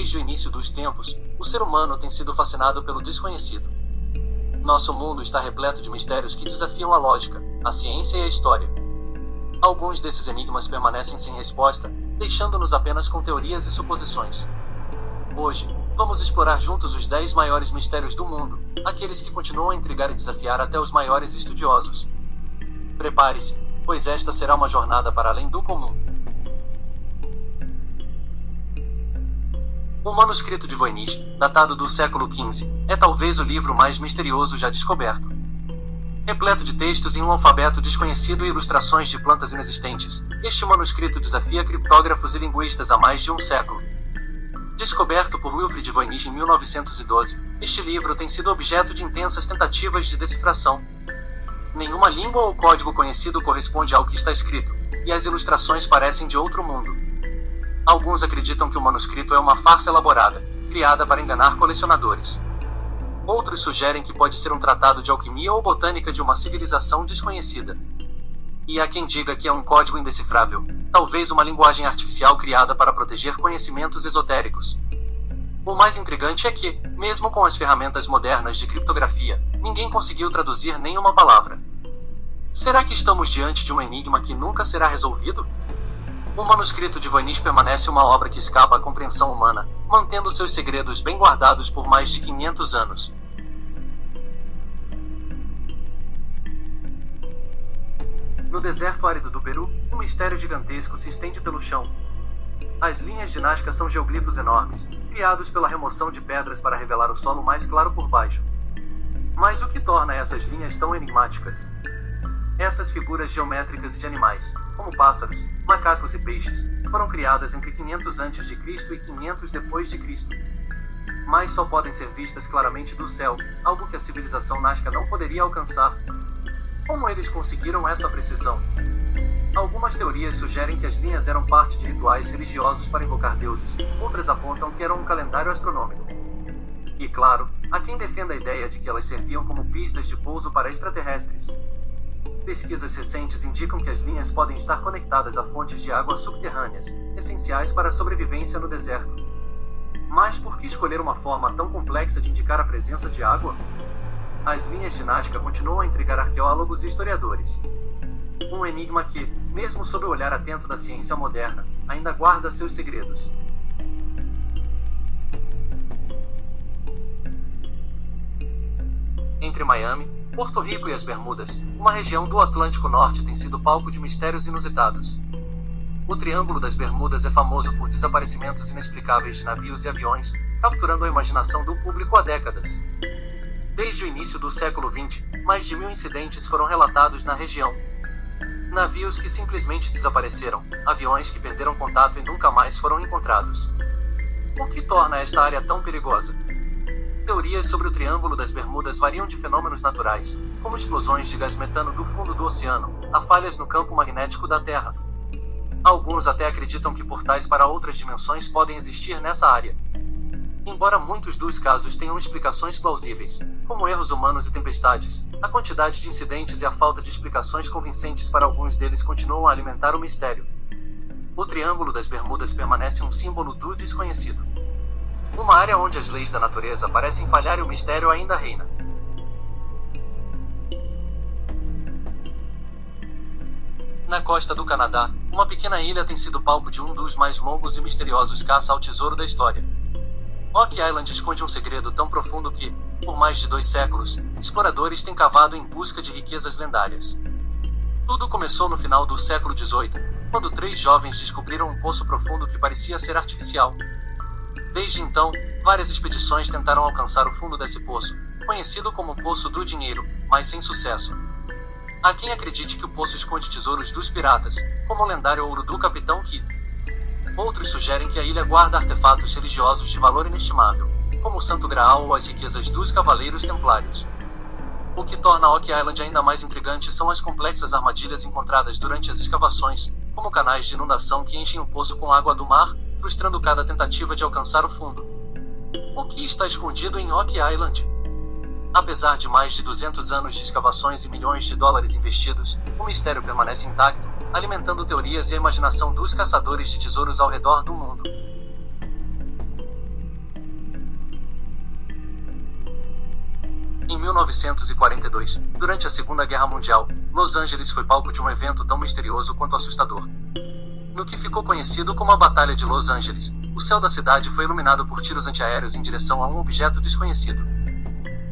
Desde o início dos tempos, o ser humano tem sido fascinado pelo desconhecido. Nosso mundo está repleto de mistérios que desafiam a lógica, a ciência e a história. Alguns desses enigmas permanecem sem resposta, deixando-nos apenas com teorias e suposições. Hoje, vamos explorar juntos os 10 maiores mistérios do mundo, aqueles que continuam a intrigar e desafiar até os maiores estudiosos. Prepare-se, pois esta será uma jornada para além do comum. O manuscrito de Voynich, datado do século XV, é talvez o livro mais misterioso já descoberto. Repleto de textos em um alfabeto desconhecido e ilustrações de plantas inexistentes, este manuscrito desafia criptógrafos e linguistas há mais de um século. Descoberto por Wilfrid Voynich em 1912, este livro tem sido objeto de intensas tentativas de decifração. Nenhuma língua ou código conhecido corresponde ao que está escrito, e as ilustrações parecem de outro mundo. Alguns acreditam que o manuscrito é uma farsa elaborada, criada para enganar colecionadores. Outros sugerem que pode ser um tratado de alquimia ou botânica de uma civilização desconhecida. E há quem diga que é um código indecifrável, talvez uma linguagem artificial criada para proteger conhecimentos esotéricos. O mais intrigante é que, mesmo com as ferramentas modernas de criptografia, ninguém conseguiu traduzir nenhuma palavra. Será que estamos diante de um enigma que nunca será resolvido? O manuscrito de Voynich permanece uma obra que escapa à compreensão humana, mantendo seus segredos bem guardados por mais de 500 anos. No deserto árido do Peru, um mistério gigantesco se estende pelo chão. As linhas de Nazca são geoglifos enormes, criados pela remoção de pedras para revelar o solo mais claro por baixo. Mas o que torna essas linhas tão enigmáticas? Essas figuras geométricas de animais, como pássaros, macacos e peixes, foram criadas entre 500 a.C. e 500 d.C. Mas só podem ser vistas claramente do céu, algo que a civilização Nazca não poderia alcançar. Como eles conseguiram essa precisão? Algumas teorias sugerem que as linhas eram parte de rituais religiosos para invocar deuses, outras apontam que eram um calendário astronômico. E claro, há quem defenda a ideia de que elas serviam como pistas de pouso para extraterrestres. Pesquisas recentes indicam que as linhas podem estar conectadas a fontes de água subterrâneas, essenciais para a sobrevivência no deserto. Mas por que escolher uma forma tão complexa de indicar a presença de água? As linhas de Nazca continuam a intrigar arqueólogos e historiadores. Um enigma que, mesmo sob o olhar atento da ciência moderna, ainda guarda seus segredos. Entre Miami, Porto Rico e as Bermudas, uma região do Atlântico Norte tem sido palco de mistérios inusitados. O Triângulo das Bermudas é famoso por desaparecimentos inexplicáveis de navios e aviões, capturando a imaginação do público há décadas. Desde o início do século XX, mais de 1000 incidentes foram relatados na região. Navios que simplesmente desapareceram, aviões que perderam contato e nunca mais foram encontrados. O que torna esta área tão perigosa? Teorias sobre o Triângulo das Bermudas variam de fenômenos naturais, como explosões de gás metano do fundo do oceano, a falhas no campo magnético da Terra. Alguns até acreditam que portais para outras dimensões podem existir nessa área. Embora muitos dos casos tenham explicações plausíveis, como erros humanos e tempestades, a quantidade de incidentes e a falta de explicações convincentes para alguns deles continuam a alimentar o mistério. O Triângulo das Bermudas permanece um símbolo do desconhecido. Uma área onde as leis da natureza parecem falhar e o mistério ainda reina. Na costa do Canadá, uma pequena ilha tem sido palco de um dos mais longos e misteriosos caça ao tesouro da história. Oak Island esconde um segredo tão profundo que, por mais de 2 séculos, exploradores têm cavado em busca de riquezas lendárias. Tudo começou no final do século XVIII, quando 3 jovens descobriram um poço profundo que parecia ser artificial. Desde então, várias expedições tentaram alcançar o fundo desse poço, conhecido como Poço do Dinheiro, mas sem sucesso. Há quem acredite que o poço esconde tesouros dos piratas, como o lendário ouro do Capitão Kidd. Outros sugerem que a ilha guarda artefatos religiosos de valor inestimável, como o Santo Graal ou as riquezas dos Cavaleiros Templários. O que torna Oak Island ainda mais intrigante são as complexas armadilhas encontradas durante as escavações, como canais de inundação que enchem o poço com água do mar, frustrando cada tentativa de alcançar o fundo. O que está escondido em Oak Island? Apesar de mais de 200 anos de escavações e milhões de dólares investidos, o mistério permanece intacto, alimentando teorias e a imaginação dos caçadores de tesouros ao redor do mundo. 1942, durante a Segunda Guerra Mundial, Los Angeles foi palco de um evento tão misterioso quanto assustador. No que ficou conhecido como a Batalha de Los Angeles, o céu da cidade foi iluminado por tiros antiaéreos em direção a um objeto desconhecido.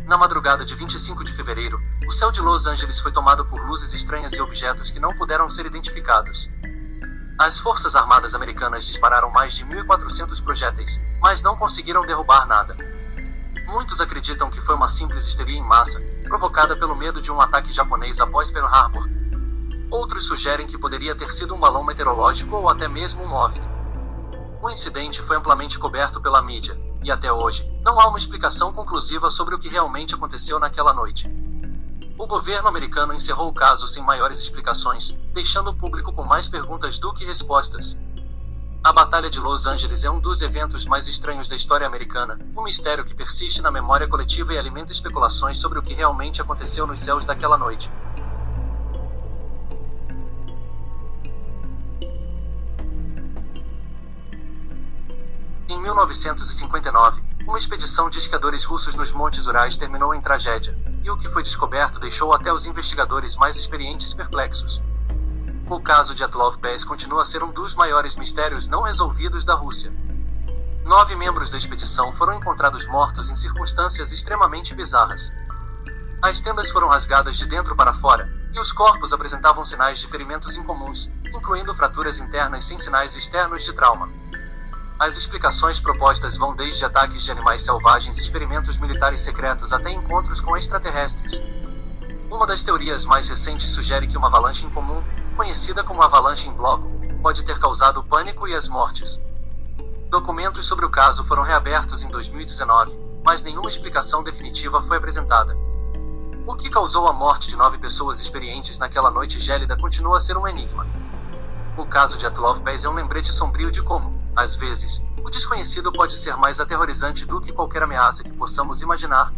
Na madrugada de 25 de fevereiro, o céu de Los Angeles foi tomado por luzes estranhas e objetos que não puderam ser identificados. As Forças Armadas Americanas dispararam mais de 1.400 projéteis, mas não conseguiram derrubar nada. Muitos acreditam que foi uma simples histeria em massa, provocada pelo medo de um ataque japonês após Pearl Harbor. Outros sugerem que poderia ter sido um balão meteorológico ou até mesmo um OVNI. O incidente foi amplamente coberto pela mídia, e até hoje, não há uma explicação conclusiva sobre o que realmente aconteceu naquela noite. O governo americano encerrou o caso sem maiores explicações, deixando o público com mais perguntas do que respostas. A Batalha de Los Angeles é um dos eventos mais estranhos da história americana, um mistério que persiste na memória coletiva e alimenta especulações sobre o que realmente aconteceu nos céus daquela noite. Em 1959, uma expedição de esquiadores russos nos Montes Urais terminou em tragédia, e o que foi descoberto deixou até os investigadores mais experientes perplexos. O caso de Dyatlov Pass continua a ser um dos maiores mistérios não resolvidos da Rússia. 9 membros da expedição foram encontrados mortos em circunstâncias extremamente bizarras. As tendas foram rasgadas de dentro para fora, e os corpos apresentavam sinais de ferimentos incomuns, incluindo fraturas internas sem sinais externos de trauma. As explicações propostas vão desde ataques de animais selvagens, experimentos militares secretos até encontros com extraterrestres. Uma das teorias mais recentes sugere que uma avalanche incomum, conhecida como avalanche em bloco, pode ter causado o pânico e as mortes. Documentos sobre o caso foram reabertos em 2019, mas nenhuma explicação definitiva foi apresentada. O que causou a morte de 9 pessoas experientes naquela noite gélida continua a ser um enigma. O caso de Dyatlov Pass é um lembrete sombrio de como, às vezes, o desconhecido pode ser mais aterrorizante do que qualquer ameaça que possamos imaginar.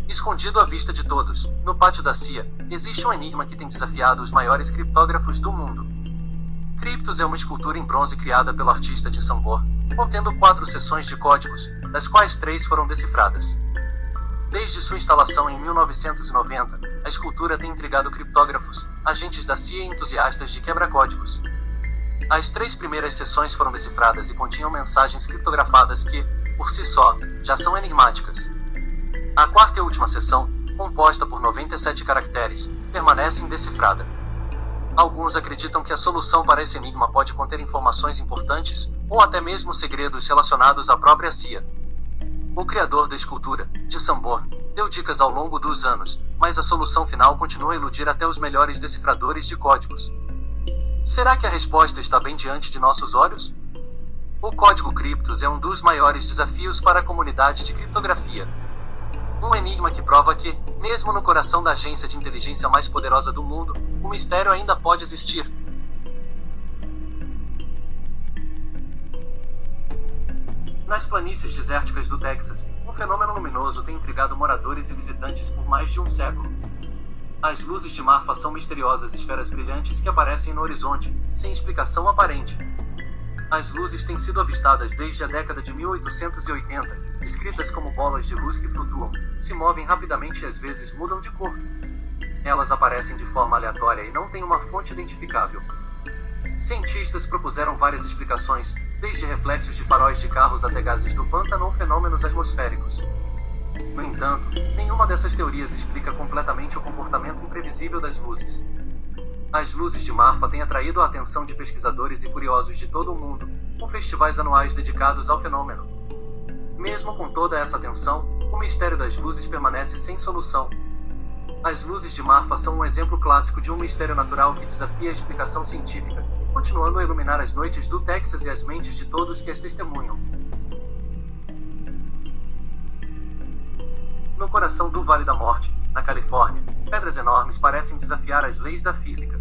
Escondido à vista de todos, no pátio da CIA, existe um enigma que tem desafiado os maiores criptógrafos do mundo. Cryptos é uma escultura em bronze criada pelo artista de Sambor, contendo 4 seções de códigos, das quais 3 foram decifradas. Desde sua instalação em 1990, a escultura tem intrigado criptógrafos, agentes da CIA e entusiastas de quebra-códigos. As 3 primeiras seções foram decifradas e continham mensagens criptografadas que, por si só, já são enigmáticas. A 4ª e última seção, composta por 97 caracteres, permanece indecifrada. Alguns acreditam que a solução para esse enigma pode conter informações importantes, ou até mesmo segredos relacionados à própria CIA. O criador da escultura, de Sambor, deu dicas ao longo dos anos, mas a solução final continua a iludir até os melhores decifradores de códigos. Será que a resposta está bem diante de nossos olhos? O código Cryptos é um dos maiores desafios para a comunidade de criptografia. Um enigma que prova que, mesmo no coração da agência de inteligência mais poderosa do mundo, o mistério ainda pode existir. Nas planícies desérticas do Texas, um fenômeno luminoso tem intrigado moradores e visitantes por mais de um século. As luzes de Marfa são misteriosas esferas brilhantes que aparecem no horizonte, sem explicação aparente. As luzes têm sido avistadas desde a década de 1880, descritas como bolas de luz que flutuam, se movem rapidamente e às vezes mudam de cor. Elas aparecem de forma aleatória e não têm uma fonte identificável. Cientistas propuseram várias explicações, desde reflexos de faróis de carros até gases do pântano ou fenômenos atmosféricos. No entanto, nenhuma dessas teorias explica completamente o comportamento imprevisível das luzes. As luzes de Marfa têm atraído a atenção de pesquisadores e curiosos de todo o mundo, com festivais anuais dedicados ao fenômeno. Mesmo com toda essa atenção, o mistério das luzes permanece sem solução. As luzes de Marfa são um exemplo clássico de um mistério natural que desafia a explicação científica, continuando a iluminar as noites do Texas e as mentes de todos que as testemunham. No coração do Vale da Morte, na Califórnia, pedras enormes parecem desafiar as leis da física.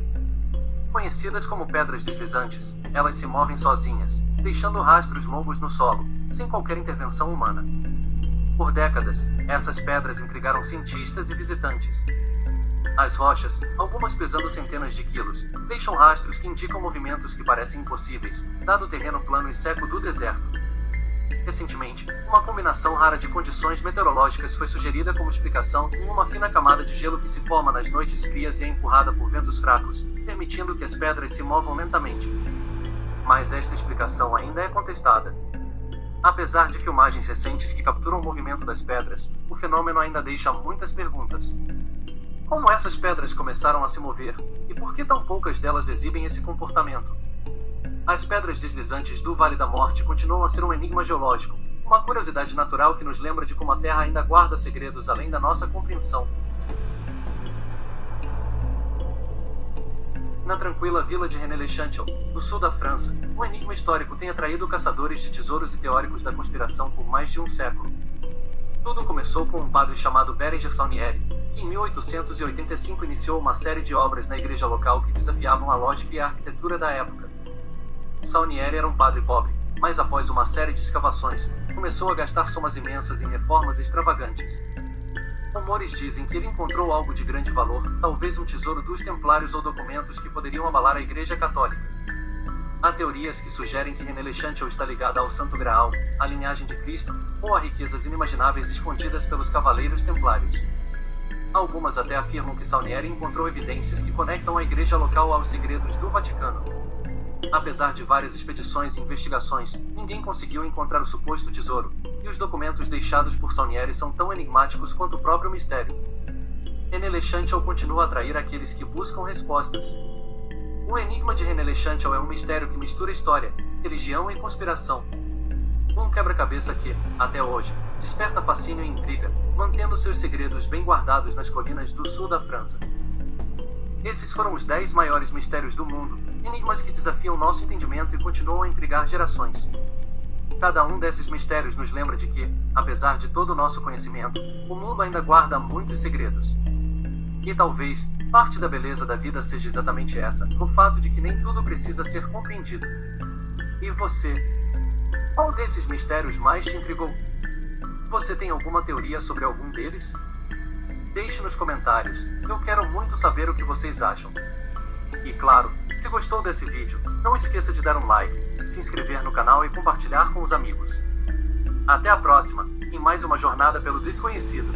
Conhecidas como pedras deslizantes, elas se movem sozinhas, deixando rastros longos no solo, sem qualquer intervenção humana. Por décadas, essas pedras intrigaram cientistas e visitantes. As rochas, algumas pesando centenas de quilos, deixam rastros que indicam movimentos que parecem impossíveis, dado o terreno plano e seco do deserto. Recentemente, uma combinação rara de condições meteorológicas foi sugerida como explicação em uma fina camada de gelo que se forma nas noites frias e é empurrada por ventos fracos, permitindo que as pedras se movam lentamente. Mas esta explicação ainda é contestada. Apesar de filmagens recentes que capturam o movimento das pedras, o fenômeno ainda deixa muitas perguntas. Como essas pedras começaram a se mover? E por que tão poucas delas exibem esse comportamento? As pedras deslizantes do Vale da Morte continuam a ser um enigma geológico, uma curiosidade natural que nos lembra de como a Terra ainda guarda segredos além da nossa compreensão. Na tranquila vila de René-le-Chantal, no sul da França, um enigma histórico tem atraído caçadores de tesouros e teóricos da conspiração por mais de um século. Tudo começou com um padre chamado Bérenger Saunieri, que em 1885 iniciou uma série de obras na igreja local que desafiavam a lógica e a arquitetura da época. Saunieri era um padre pobre, mas após uma série de escavações, começou a gastar somas imensas em reformas extravagantes. Rumores dizem que ele encontrou algo de grande valor, talvez um tesouro dos templários ou documentos que poderiam abalar a Igreja Católica. Há teorias que sugerem que René-le-Chantal está ligada ao Santo Graal, à linhagem de Cristo, ou a riquezas inimagináveis escondidas pelos cavaleiros templários. Algumas até afirmam que Saunieri encontrou evidências que conectam a igreja local aos segredos do Vaticano. Apesar de várias expedições e investigações, ninguém conseguiu encontrar o suposto tesouro, e os documentos deixados por Saunieri são tão enigmáticos quanto o próprio mistério. René-le-Chantal continua a atrair aqueles que buscam respostas. O enigma de René-le-Chantal é um mistério que mistura história, religião e conspiração. Um quebra-cabeça que, até hoje, desperta fascínio e intriga, mantendo seus segredos bem guardados nas colinas do sul da França. Esses foram os 10 maiores mistérios do mundo, enigmas que desafiam nosso entendimento e continuam a intrigar gerações. Cada um desses mistérios nos lembra de que, apesar de todo o nosso conhecimento, o mundo ainda guarda muitos segredos. E talvez, parte da beleza da vida seja exatamente essa, o fato de que nem tudo precisa ser compreendido. E você? Qual desses mistérios mais te intrigou? Você tem alguma teoria sobre algum deles? Deixe nos comentários, eu quero muito saber o que vocês acham. E claro, se gostou desse vídeo, não esqueça de dar um like, se inscrever no canal e compartilhar com os amigos. Até a próxima, em mais uma jornada pelo desconhecido.